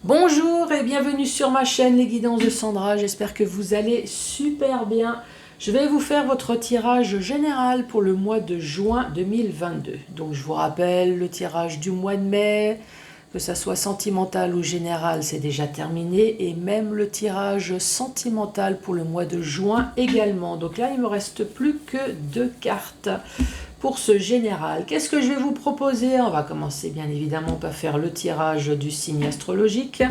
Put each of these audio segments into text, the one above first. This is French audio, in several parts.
Bonjour et bienvenue sur ma chaîne Les Guidances de Sandra, j'espère que vous allez super bien. Je vais vous faire votre tirage général pour le mois de juin 2022. Donc je vous rappelle le tirage du mois de mai, que ça soit sentimental ou général, c'est déjà terminé. Et même le tirage sentimental pour le mois de juin également. Donc là il ne me reste plus que 2 cartes pour ce général. Qu'est-ce que je vais vous proposer? On va commencer bien évidemment par faire le tirage du signe astrologique.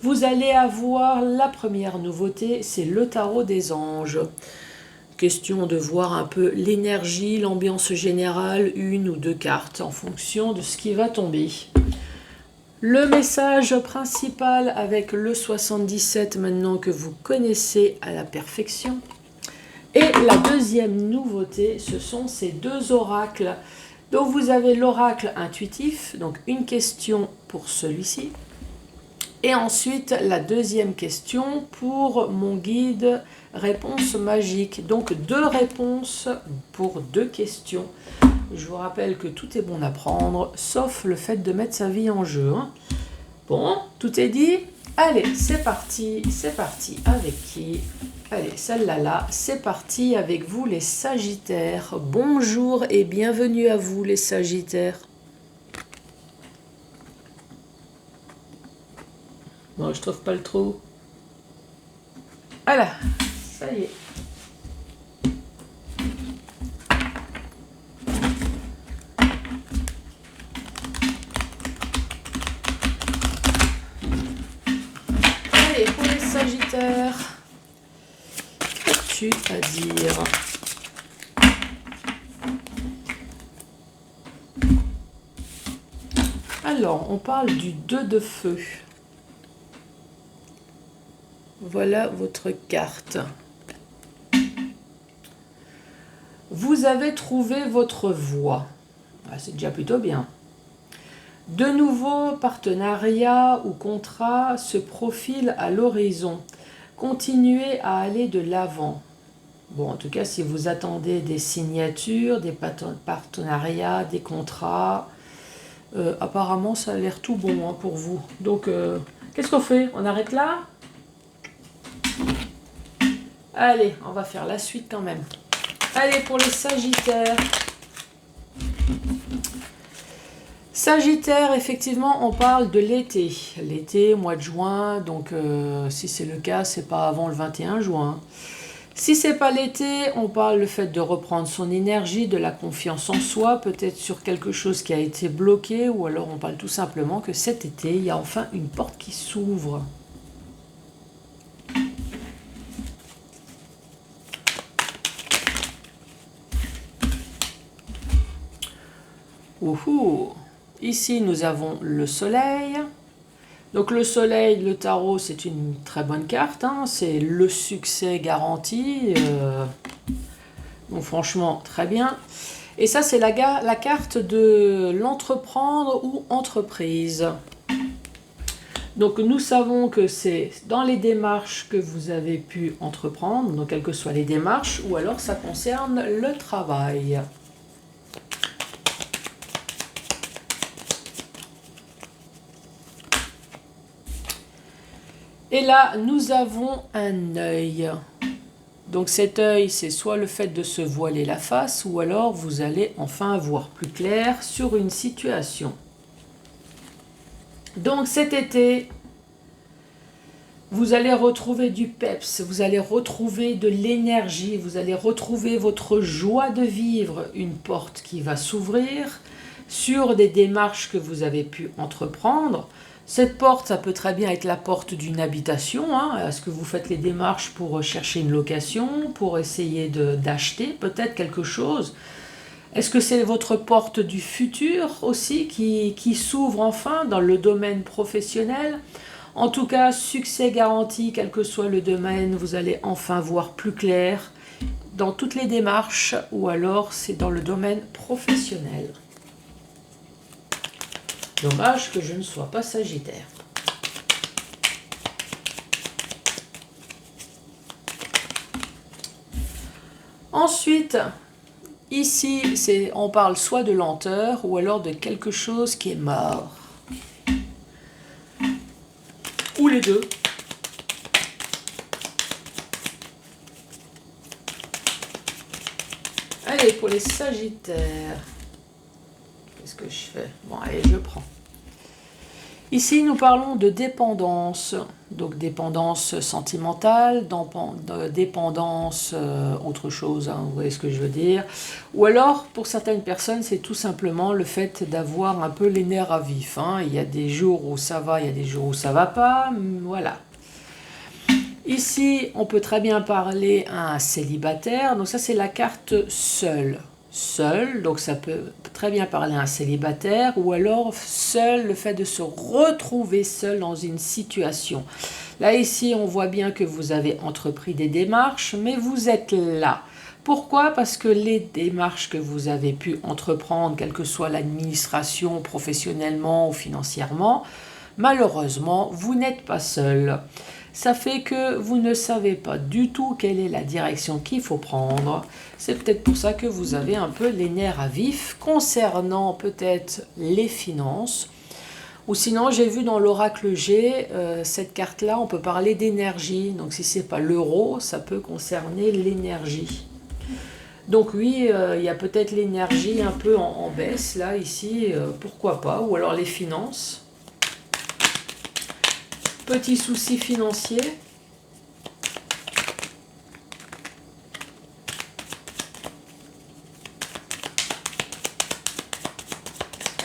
Vous allez avoir la première nouveauté, c'est le tarot des anges. Question de voir un peu l'énergie, l'ambiance générale, 1 ou 2 cartes en fonction de ce qui va tomber. Le message principal avec le 77 maintenant que vous connaissez à la perfection. Et la deuxième nouveauté, ce sont ces 2 oracles. Donc vous avez l'oracle intuitif, donc une question pour celui-ci. Et ensuite la deuxième question pour mon guide réponse magique. Donc 2 réponses pour 2 questions. Je vous rappelle que tout est bon à prendre, sauf le fait de mettre sa vie en jeu. Bon, tout est dit. Allez, c'est parti avec qui? Allez, celle-là, là, c'est parti avec vous les Sagittaires. Bonjour et bienvenue à vous les Sagittaires. Non, je trouve pas le trou. Voilà, ça y est. Allez, pour les Sagittaires, qu'as-tu à dire? Alors, on parle du 2 de feu. Voilà votre carte. Vous avez trouvé votre voie. Ah, c'est déjà plutôt bien. De nouveaux partenariats ou contrats se profilent à l'horizon. Continuez à aller de l'avant. Bon, en tout cas, si vous attendez des signatures, des partenariats, des contrats, apparemment, ça a l'air tout bon pour vous. Donc, qu'est-ce qu'on fait? On arrête là? Allez, on va faire la suite quand même. Allez, pour les Sagittaires. Sagittaire, effectivement, on parle de l'été. L'été, mois de juin, donc si c'est le cas, c'est pas avant le 21 juin. Si c'est pas l'été, on parle le fait de reprendre son énergie, de la confiance en soi, peut-être sur quelque chose qui a été bloqué, ou alors on parle tout simplement que cet été, il y a enfin une porte qui s'ouvre. Ouhou. Ici, nous avons le soleil. Donc le soleil, le tarot, c'est une très bonne carte. C'est le succès garanti. Donc franchement, très bien. Et ça, c'est la carte de l'entreprendre ou entreprise. Donc nous savons que c'est dans les démarches que vous avez pu entreprendre, donc quelles que soient les démarches, ou alors ça concerne le travail. Et là, nous avons un œil. Donc cet œil, c'est soit le fait de se voiler la face, ou alors vous allez enfin voir plus clair sur une situation. Donc cet été, vous allez retrouver du peps, vous allez retrouver de l'énergie, vous allez retrouver votre joie de vivre, une porte qui va s'ouvrir sur des démarches que vous avez pu entreprendre. Cette porte, ça peut très bien être la porte d'une habitation. Est-ce que vous faites les démarches pour chercher une location, pour essayer d'acheter peut-être quelque chose? Est-ce que c'est votre porte du futur aussi qui s'ouvre enfin dans le domaine professionnel? En tout cas, succès garanti, quel que soit le domaine, vous allez enfin voir plus clair dans toutes les démarches, ou alors c'est dans le domaine professionnel. Dommage que je ne sois pas Sagittaire. Ensuite, ici, on parle soit de lenteur ou alors de quelque chose qui est mort. ou les deux. Allez, pour les Sagittaires, qu'est-ce que je fais? Bon, allez, je prends. Ici, nous parlons de dépendance, donc dépendance sentimentale, dépendance autre chose, hein, vous voyez ce que je veux dire. Ou alors, pour certaines personnes, c'est tout simplement le fait d'avoir un peu les nerfs à vif. Hein. Il y a des jours où ça va, il y a des jours où ça va pas, voilà. Ici, on peut très bien parler à un célibataire, donc ça c'est la carte seul. Seul, donc ça peut très bien parler à un célibataire, ou alors seul, le fait de se retrouver seul dans une situation. Là ici, on voit bien que vous avez entrepris des démarches, mais vous êtes là. Pourquoi? Parce que les démarches que vous avez pu entreprendre, quelle que soit l'administration, professionnellement ou financièrement, malheureusement, vous n'êtes pas seul. Ça fait que vous ne savez pas du tout quelle est la direction qu'il faut prendre. C'est peut-être pour ça que vous avez un peu les nerfs à vif concernant peut-être les finances. Ou sinon, j'ai vu dans l'oracle G, cette carte-là, on peut parler d'énergie. Donc si ce n'est pas l'euro, ça peut concerner l'énergie. Donc oui, il y a peut-être l'énergie un peu en baisse, là, ici, pourquoi pas. Ou alors les finances. Petit souci financier.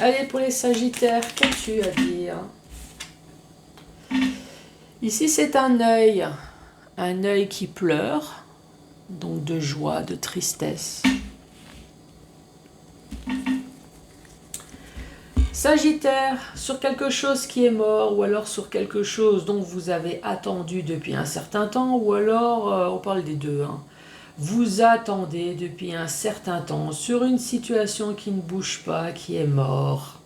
Allez, pour les Sagittaires, qu'as-tu à dire? Ici, c'est un œil qui pleure, donc de joie, de tristesse. Sagittaire, sur quelque chose qui est mort, ou alors sur quelque chose dont vous avez attendu depuis un certain temps, ou alors, on parle des deux, hein, vous attendez depuis un certain temps sur une situation qui ne bouge pas, qui est mort.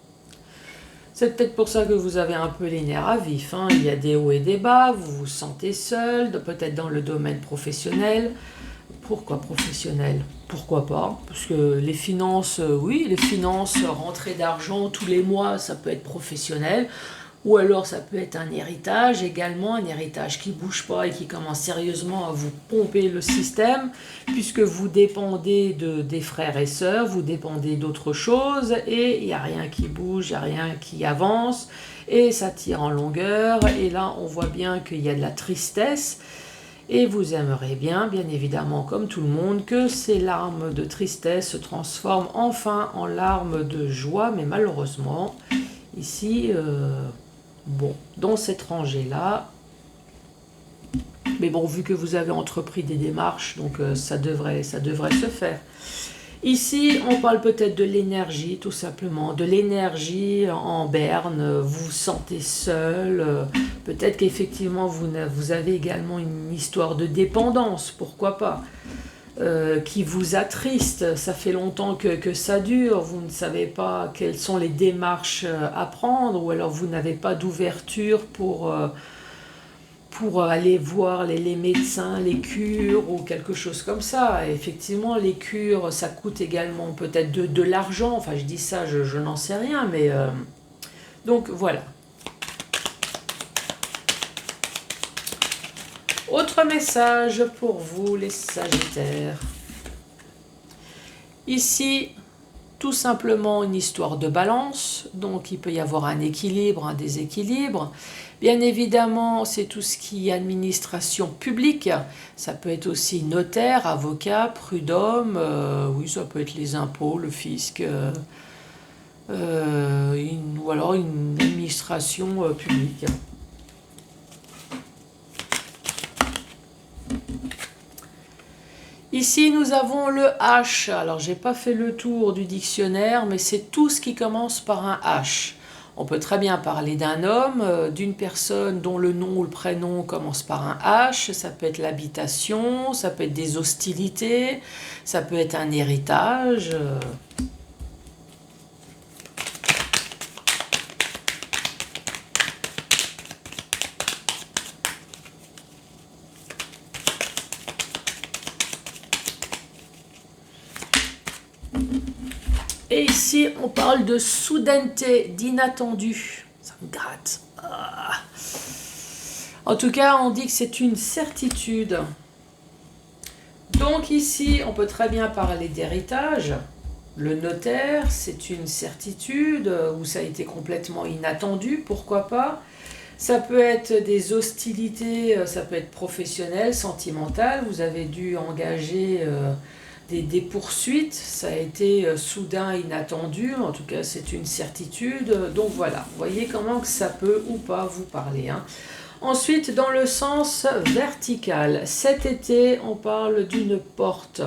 C'est peut-être pour ça que vous avez un peu les nerfs à vif, hein. Il y a des hauts et des bas, vous vous sentez seul, peut-être dans le domaine professionnel. Pourquoi professionnel? Pourquoi pas? Parce que les finances, oui, les finances, rentrée d'argent tous les mois, ça peut être professionnel. Ou alors ça peut être un héritage également, un héritage qui ne bouge pas et qui commence sérieusement à vous pomper le système, puisque vous dépendez des frères et sœurs, vous dépendez d'autre chose, et il n'y a rien qui bouge, il n'y a rien qui avance, et ça tire en longueur, et là on voit bien qu'il y a de la tristesse, et vous aimeriez bien, bien évidemment, comme tout le monde, que ces larmes de tristesse se transforment enfin en larmes de joie, mais malheureusement, ici, bon, dans cette rangée-là, mais bon, vu que vous avez entrepris des démarches, donc ça devrait se faire. Ici, on parle peut-être de l'énergie, tout simplement, de l'énergie en berne, vous vous sentez seul, peut-être qu'effectivement vous avez également une histoire de dépendance, pourquoi pas, qui vous attriste, ça fait longtemps que ça dure, vous ne savez pas quelles sont les démarches à prendre, ou alors vous n'avez pas d'ouverture pour aller voir les médecins, les cures ou quelque chose comme ça. Et effectivement, les cures, ça coûte également peut-être de l'argent. Enfin, je dis ça, je n'en sais rien, mais... donc, voilà. Autre message pour vous, les Sagittaires. Ici, tout simplement une histoire de balance. Donc, il peut y avoir un équilibre, un déséquilibre. Bien évidemment, c'est tout ce qui est administration publique. Ça peut être aussi notaire, avocat, prud'homme. Oui, ça peut être les impôts, le fisc. Ou alors une administration publique. Ici, nous avons le H. Alors, j'ai pas fait le tour du dictionnaire, mais c'est tout ce qui commence par un H. On peut très bien parler d'un homme, d'une personne dont le nom ou le prénom commence par un H. Ça peut être l'habitation, ça peut être des hostilités, ça peut être un héritage. Et ici, on parle de soudaineté, d'inattendu. Ça me gratte. Ah. En tout cas, on dit que c'est une certitude. Donc ici, on peut très bien parler d'héritage. Le notaire, c'est une certitude où ça a été complètement inattendu, pourquoi pas. Ça peut être des hostilités, ça peut être professionnel, sentimental. Vous avez dû engager des poursuites, ça a été soudain, inattendu. En tout cas, c'est une certitude. Donc voilà, vous voyez comment que ça peut ou pas vous parler. Ensuite, dans le sens vertical, cet été, on parle d'une porte.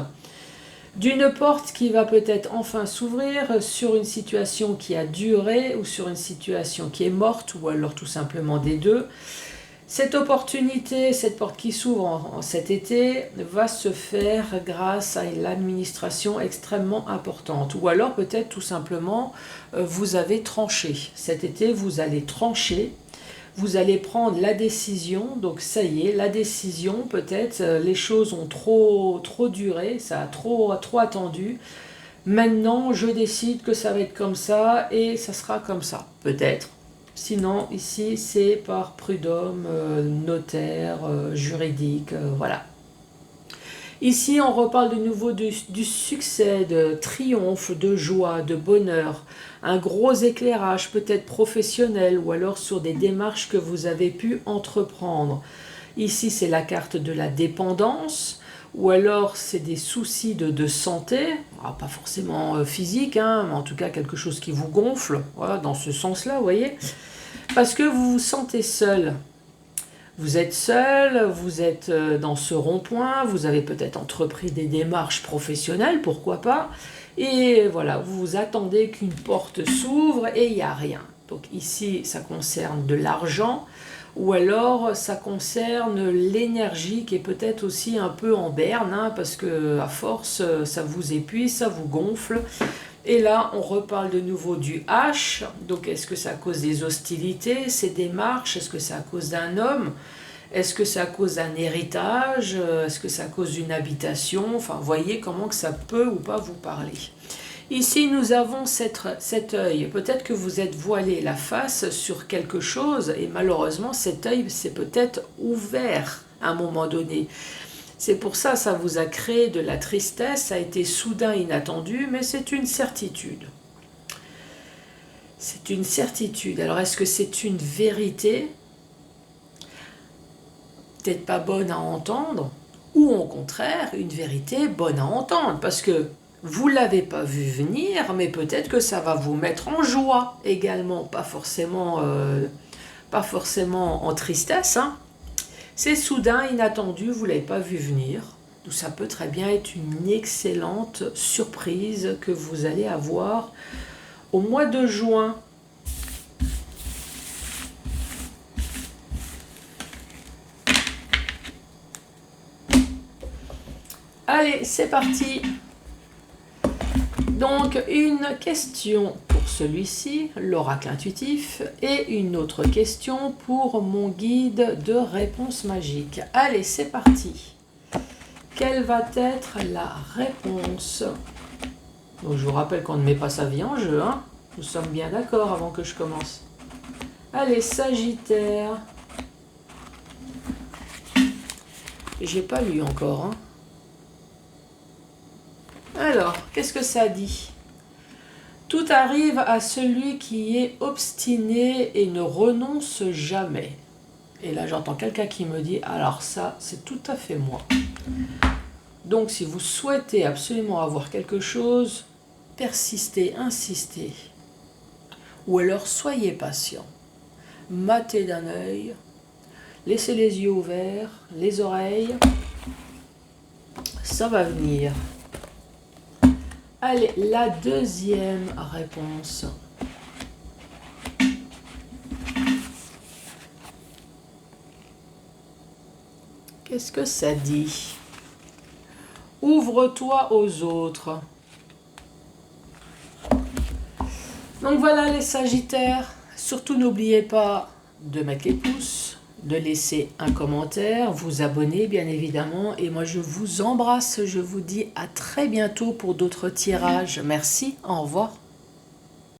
D'une porte qui va peut-être enfin s'ouvrir sur une situation qui a duré ou sur une situation qui est morte ou alors tout simplement des deux. Cette opportunité, cette porte qui s'ouvre en cet été va se faire grâce à l'administration extrêmement importante. Ou alors peut-être tout simplement vous avez tranché. Cet été vous allez trancher. Vous allez prendre la décision, donc ça y est, la décision, peut-être, les choses ont trop duré, ça a trop attendu. Maintenant, je décide que ça va être comme ça et ça sera comme ça, peut-être. Sinon, ici, c'est par prud'homme, notaire, juridique, voilà. Ici, on reparle de nouveau du succès, de triomphe, de joie, de bonheur, un gros éclairage peut-être professionnel ou alors sur des démarches que vous avez pu entreprendre. Ici, c'est la carte de la dépendance ou alors c'est des soucis de santé, pas forcément physique, mais en tout cas quelque chose qui vous gonfle, voilà, dans ce sens-là, vous voyez, parce que vous vous sentez seul. Vous êtes seul, vous êtes dans ce rond-point, vous avez peut-être entrepris des démarches professionnelles, pourquoi pas, et voilà, vous attendez qu'une porte s'ouvre et il n'y a rien. Donc ici, ça concerne de l'argent, ou alors ça concerne l'énergie qui est peut-être aussi un peu en berne, parce que à force, ça vous épuise, ça vous gonfle. Et là, on reparle de nouveau du H. Donc, est-ce que c'est à cause des hostilités, ces démarches? Est-ce que c'est à cause d'un homme? Est-ce que c'est à cause d'un héritage? Est-ce que c'est à cause d'une habitation? Enfin, voyez comment que ça peut ou pas vous parler. Ici, nous avons cet œil. Peut-être que vous êtes voilé la face sur quelque chose et malheureusement, cet œil s'est peut-être ouvert à un moment donné. C'est pour ça que ça vous a créé de la tristesse, ça a été soudain, inattendu, mais c'est une certitude. C'est une certitude. Alors, est-ce que c'est une vérité? Peut-être pas bonne à entendre, ou au contraire, une vérité bonne à entendre, parce que vous ne l'avez pas vu venir, mais peut-être que ça va vous mettre en joie également, pas forcément en tristesse, C'est soudain, inattendu, vous ne l'avez pas vu venir. Donc ça peut très bien être une excellente surprise que vous allez avoir au mois de juin. Allez, c'est parti. Donc, une question pour celui-ci, l'oracle intuitif, et une autre question pour mon guide de réponse magique. Allez, c'est parti. Quelle va être la réponse? Donc, je vous rappelle qu'on ne met pas sa vie en jeu, Nous sommes bien d'accord avant que je commence. Allez, Sagittaire. J'ai pas lu encore, Alors, qu'est-ce que ça dit? Tout arrive à celui qui est obstiné et ne renonce jamais. Et là, j'entends quelqu'un qui me dit, alors ça, c'est tout à fait moi. Donc, si vous souhaitez absolument avoir quelque chose, persistez, insistez. Ou alors, soyez patient. Matez d'un œil, laissez les yeux ouverts, les oreilles. Ça va venir. Allez, la deuxième réponse. Qu'est-ce que ça dit? Ouvre-toi aux autres. Donc voilà les Sagittaires. Surtout n'oubliez pas de mettre les pouces, de laisser un commentaire, vous abonner bien évidemment. Et moi je vous embrasse, je vous dis à très bientôt pour d'autres tirages. Merci, au revoir.